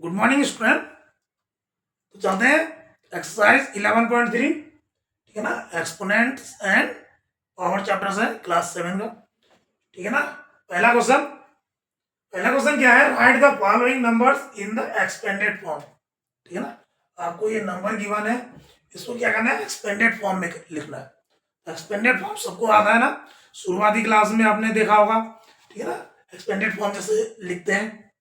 Good morning student. तो चलते हैं एक्सरसाइज 11.3। ठीक है ना, एक्सपोनेंट्स एंड पावर चैप्टर है क्लास 7 का। ठीक है ना, पहला क्वेश्चन क्या है? Right the following numbers in the expanded form. ठीक है ना, आपको ये नंबर गिवन है, इसको क्या करना है? एक्सपेंडेड फॉर्म में लिखना है। एक्सपेंडेड फॉर्म सबको आता है ना, शुरुआती क्लास में आपने देखा होगा। ठीक है ना, एक्सपेंडेड फॉर्म जैसे लिखते हैं,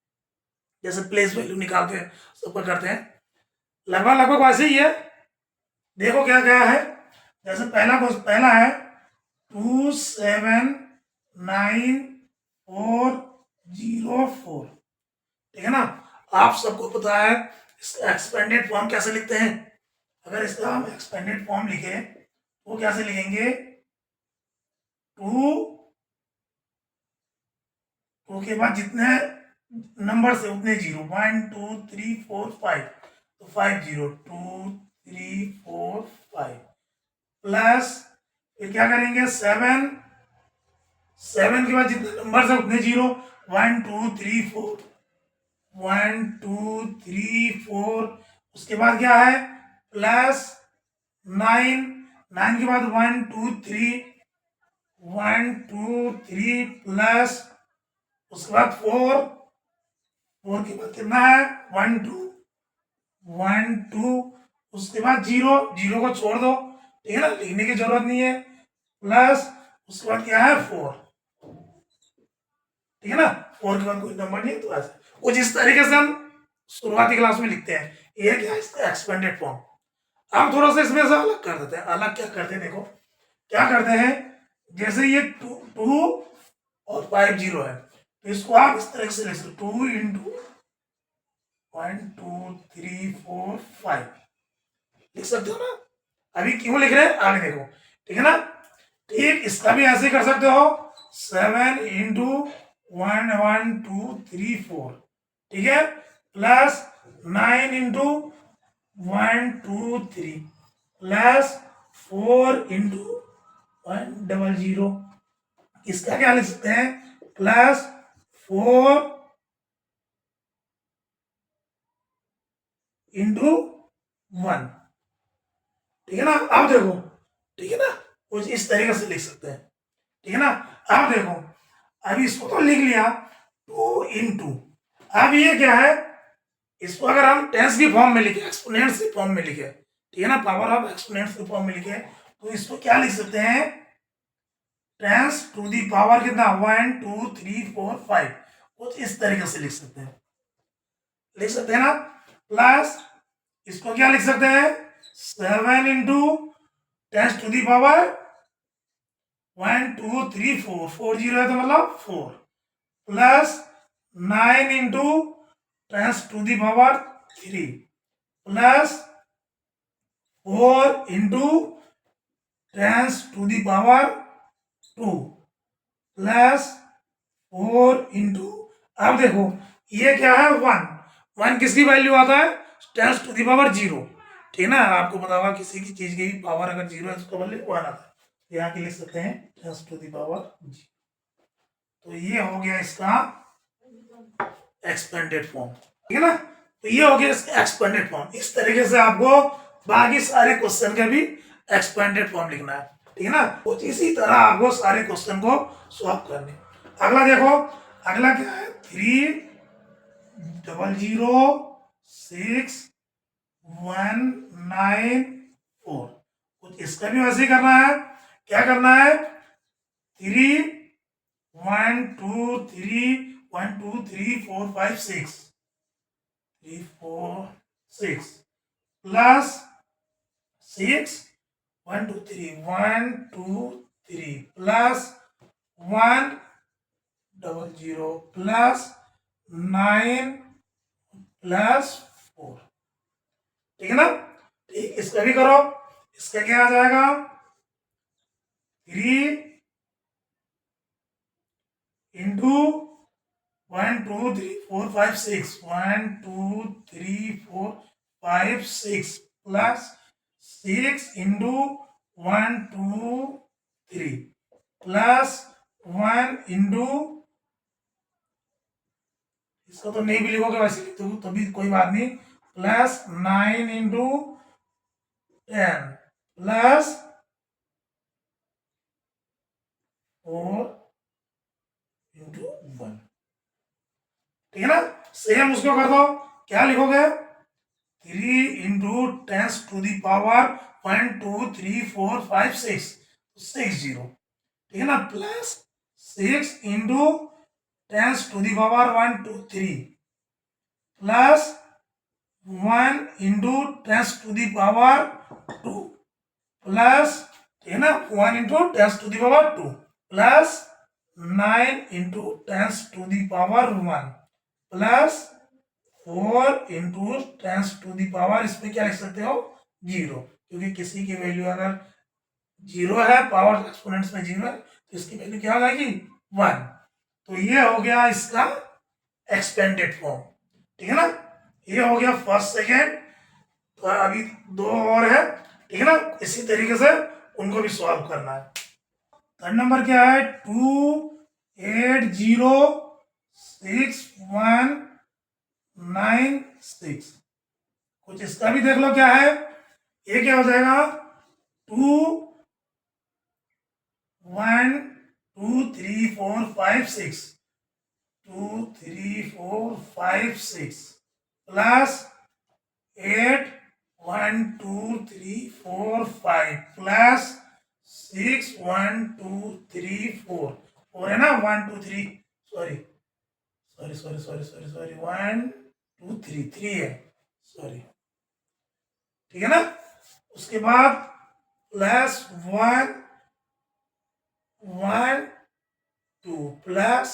जैसे प्लेस वैल्यू निकाल के सबको करते हैं, लगभग लगभग वैसे ही है। देखो क्या क्या है। जैसे पहला है 27904। ठीक है ना, आप सबको पता है इसका एक्सपेंडेड फॉर्म कैसे लिखते हैं। अगर इसका हम एक्सपेंडेड फॉर्म लिखे तो कैसे लिखेंगे? टू टू के बाद जितने नंबर से उतने जीरो, 1 2 3 4 5, तो 5 0, 2 3 4 5 प्लस फिर क्या करेंगे? 7 7 के बाद जितने नंबर है उतने जीरो, 1 2 3 4, 1 2 3 4। उसके बाद क्या है? प्लस 9 9 के बाद 1 2 3 प्लस उसके बाद 4 के बाद कितना है? 1 2 उसके बाद जीरो, जीरो को छोड़ दो। ठीक है ना, लिखने की जरूरत नहीं है। प्लस उसके बाद क्या है? 4। ठीक है ना, 4 के बाद कोई नंबर नहीं है, तो ऐसे कुछ इस तरीके से हम शुरुआती क्लास में लिखते हैं। ये क्या है? इसका एक्सपेंडेड फॉर्म। हम थोड़ा सा इसमें से अलग कर देते हैं। अलग क्या करते हैं? देखो क्या करते हैं। जैसे ये 2 और 5 0 है, तो इसको आप इस तरह से लिख सकते, 2 × 1 2 3 4 5 लिख सकते हो ना। अभी क्यों लिख रहे हैं आगे देखो। ठीक है ना, ठीक इसका भी ऐसे कर सकते हो, 7 × 1 1 2 3 4। ठीक है, प्लस 9 × 1 2 3 प्लस 4 × 1 0 0। इसका क्या लिख सकते हैं? प्लस 4 × 1। ठीक है ना, अब देखो। ठीक है ना, कुछ इस तरीके से लिख सकते हैं। ठीक है ना, अब देखो, अभी इसको तो लिख लिया 2 × 2। अब ये क्या है? इसको अगर हम टेंस की फॉर्म में लिखे, एक्सपोनेंट्स की फॉर्म में लिखे, ठीक है ना, पावर ऑफ एक्सपोनेंट्स की फॉर्म में लिखे, तो इसको क्या लिख सकते हैं? टेंस टू दी पावर कितना? 1 2 3 4 5। कुछ इस तरीके से लिख सकते हैं ना। प्लस इसको क्या लिख सकते हैं? 7 × 10⁻⁴ 1 2 3 4, 4 0 है तो मतलब 4, प्लस 9 × 10⁻³ प्लस 4 × 10⁻² प्लस 4 अब देखो ये क्या है? 1 1 किसकी वैल्यू आता है? 10⁻�0। ठीक है ना, आपको पता होगा किसी की चीज की पावर अगर 0 है तो उसका वैल्यू 1 आता है। यहाँ के लिख सकते हैं 10⁻�0। तो ये हो गया इसका एक्सपेंडेड फॉर्म। ठीक है ना, तो ये हो गया इसका एक्सपेंडेड फॉर्म। इस तरीके से आपको बाकी सारे क्वेश्चन का भी एक्सपेंडेड फॉर्म लिखना है। ठीक है ना, तो इसी तरह आपको सारे क्वेश्चन को सॉल्व करने। अगला देखो, अगला क्या है? 3 0 0 6 1 9 4। कुछ इसका भी वैसे ही करना है। क्या करना है? 3 1 2 3 3 4 6 प्लस 6 1 2 3 1 2 3 प्लस 1 0 0 प्लस 9 प्लस 4। ठीक है ना, ठीक इसका भी करो। इसका क्या आ जाएगा? 3 × 1 2 3 4 5 6 1 2 3 4 5 6 प्लस 6 × 1 2 3 प्लस 1 × इसको तो नहीं भी लिखोगे वैसे लिख दो तो भी कोई बात नहीं, प्लस 9 इंटू 10 प्लस 4 इंटू 1, ठीक है ना। सेम उसको कर दो, क्या लिखोगे 3 इंटू 10 टू दी पावर 1 2 3 4 5 6, 60, ठीक है ना, plus 6 into 10 to the power 1 2 3 plus 1 into 10 to the power 2 plus, ठीक है ना, 1 into 10 to the power 2 plus 9 into 10 to the power 1 plus 4 into 10 to the power, इसमें क्या लिख सकते हो 0, क्योंकि किसी की वैल्यू अगर 0 है, पावर एक्सपोनेंट्स में 0 है, तो इसकी वैल्यू क्या हो जाएगी 1। तो ये हो गया इसका एक्सपेंडेड फॉर्म, ठीक है ना। ये हो गया फर्स्ट सेकेंड, तो अभी दो और है, ठीक है ना, इसी तरीके से उनको भी सॉल्व करना है। थर्ड नंबर क्या है 28061996, कुछ इसका भी देख लो क्या है। ये क्या हो जाएगा 2 1 2 3 4 5 6 2 3 4 5 6 प्लस 8 1 2 3 4 5 प्लस 6 1 2 3 4 4 है ना 1 2 3 sorry sorry sorry sorry sorry sorry 1 2 3 3 है, सॉरी, ठीक है ना। उसके बाद प्लस 1 1 2 प्लस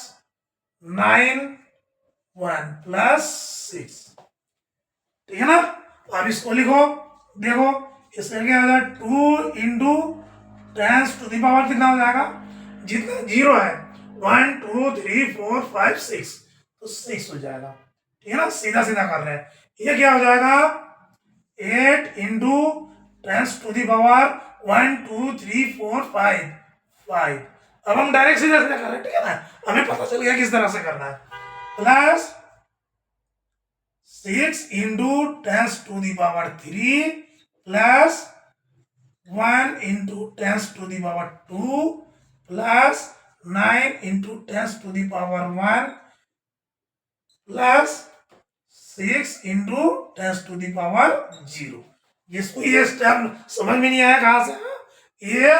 9 1 प्लस 6, ठीक है ना। अब इसको लिखो, देखो इसका क्या हो जाएगा 2 इंटू 10 टू दी पावर कितना हो जाएगा, जितना 0 है 1 2 3 4 5 6, तो 6 हो जाएगा, ठीक है ना, सीधा सीधा कर रहे हैं। ये क्या हो जाएगा 8 इंटू 10 टू दी पावर 1 2 3 4 5 5। अब हम डायरेक्ट सीधा सीधा कर रहे हैं, ठीक है ना, हमें पता चल गया किस तरह से करना है। Plus 6 into 10 to the power 3 plus 1 into 10 to the power 2 plus 9 into 10 to the power 1 plus 6 into 10 to the power 0। जिसको ये स्टेप समझ में नहीं आया कहां से, ये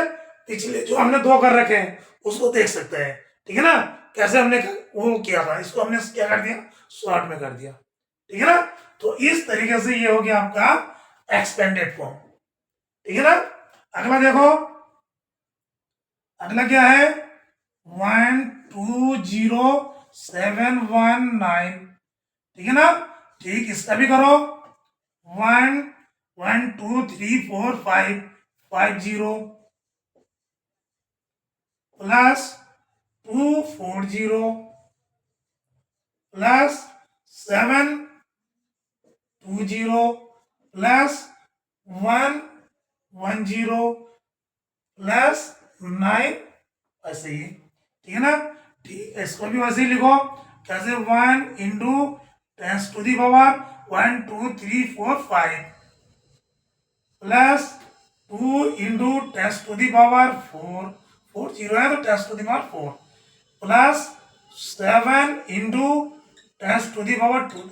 पिछले जो हमने दो कर रखे हैं उसको देख सकते हैं, ठीक है ना, कैसे हमने वो किया था, इसको हमने क्या कर दिया शॉर्ट में कर दिया, ठीक है ना। तो इस तरीके से ये हो गया आपका एक्सपेंडेड फॉर्म, ठीक है ना। अगला देखो, अगला क्या है 120719, ठीक है ना। ठीक इसका भी करो 1 1 2 3 4 5 5 0 प्लस 2 4 0 प्लस 7 2 0 प्लस 1 1 0 प्लस 9, ऐसे ही, ठीक है ना। ठीक इसको भी वैसे ही लिखो, कैसे 1 into 10 to the power 1 2 3 4 5 plus 2 into 10 to the power 4 4 0 है तो 10 to the power 4 plus 7 into 10 to the power 2।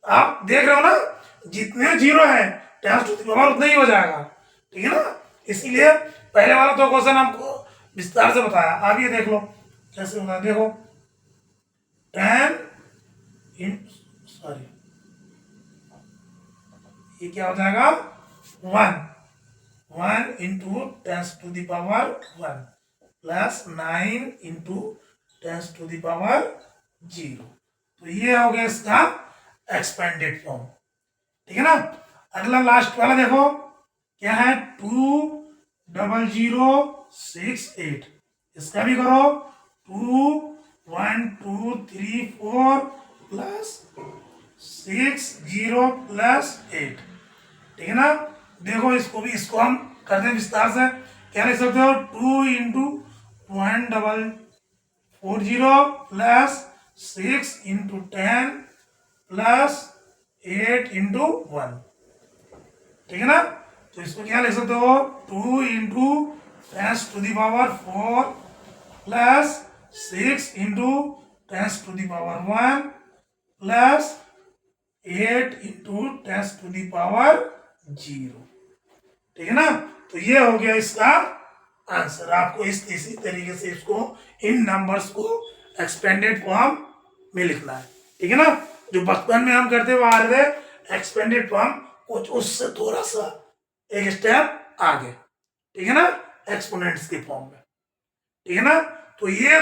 आप देख रहे हो ना, जितने जीरो है 10 टू दी पावर उतना ही हो जाएगा, ठीक है ना। इसीलिए पहले वाला दो क्वेश्चन आपको विस्तार से बताया। अब ये देख लो कैसे होगा, देखो 10 इन सॉरी ये क्या हो जाएगा 1 1 into 10 to the power 1 plus 9 into 10 to the power 0। तो ये हो गया इसका एक्सपेंडेड फॉर्म, ठीक है ना। अगला लास्ट वाला देखो क्या है 20068, इसका भी करो 2 1 2 3 4 प्लस 6 0 प्लस 8, ठीक है ना। देखो इसको भी, इसको हम करते हैं विस्तार से, क्या लिख सकते हो 2 into 1 double 4 0 plus 6 into 10 plus 8 into 1, ठीक है ना। तो इसको क्या लिख सकते हो, 2 into 10⁴ plus 6 into 10⁻1 plus 8 into 10⁻0, ठीक है ना। तो ये हो गया इसका आंसर। आपको इसी तरीके से इसको इन नंबर्स को एक्सपेंडेड फॉर्म में लिखना है, ठीक है ना। जो बचपन में हम करते हुए आ रहे थे एक्सपेंडेड फॉर्म, कुछ उससे थोड़ा सा एक स्टेप आगे, ठीक है ना, एक्सपोनेंट्स के फॉर्म में, ठीक है ना। तो ये